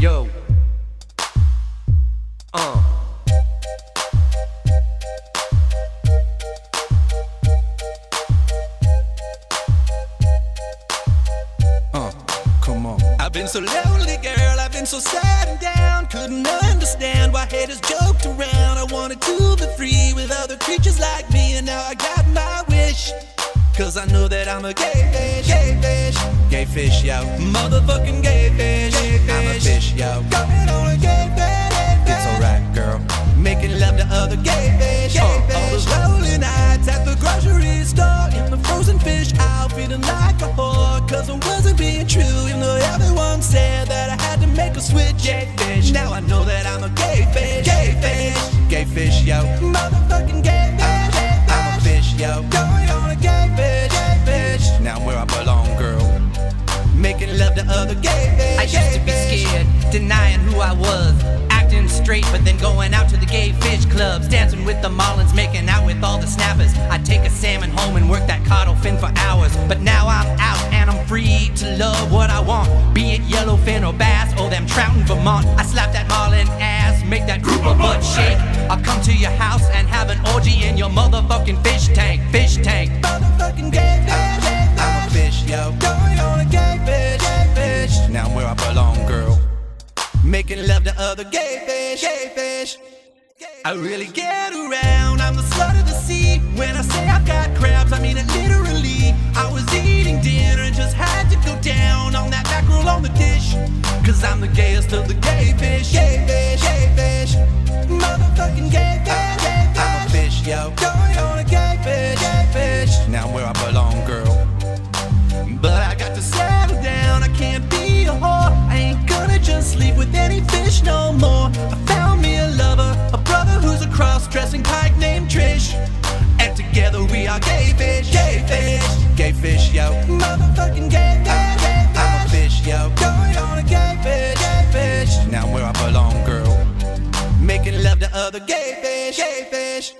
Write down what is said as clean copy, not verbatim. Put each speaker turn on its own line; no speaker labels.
Yo. Come on. I've been so lonely, girl, I've been so sad and down. Couldn't understand why haters joked around. I wanted to be free with other creatures like me, and now I got my wish. Cause I know that I'm a gay fish, gay fish, gay fish, yo. Motherfucking gay fish, gay fish. I'm a fish, yo. Going on a gay fish, it's alright, girl. Making love to other gay fish, gay fish. All those lonely nights at the grocery store, in the frozen fish aisle, feeling like a whore. Cause I wasn't being true, even though everyone said that I had to make a switch, gay fish. Now I know that I'm a gay fish, gay fish, gay fish, yo. Motherfucking gay fish, I'm a fish, yo. Going on a gay fish, gay fish. Now I'm where I belong, girl. Making love to other gay fish.
I used to be scared, denying who I was, acting straight, but then going out to the gay fish clubs, dancing with the marlins, making out with all the snappers. I'd take a salmon home and work that caudal fin for hours. But now I'm out and I'm free to love what I want, be it yellowfin or bass or them trout in Vermont. I slap that marlin ass, make that grouper butt shake. I'll come to your house and have an orgy in your motherfucking fish tank, fish tank.
Motherfucking gay fish, I'm a fish, yo. Going on a gay fish, gay fish. Now I'm where I belong, girl. Making love to other gay fish, gay fish. I really get around, I'm the slut of the sea. When I say I've got crabs, I mean it literally. I was eating dinner and just had to go down on that mackerel on the dish. Cause I'm the gayest of the gay fish, gay fish, gay fish. Motherfucking gay fish, gay fish. I'm a fish, yo. Going on a gay fish, gay fish. Now I'm where I belong, girl. But I got to settle down, I can't be a whore. I ain't gonna just sleep with any fish no more. I found me a lover, a brother who's a cross-dressing pike named Trish. And together we are gay fish, gay fish, gay fish, yo. Motherfucking gay fish, gay fish. I'm a fish, yo. Going on a gay fish, gay fish. Now I'm where I belong, girl. Making love to other gay fish, gay fish.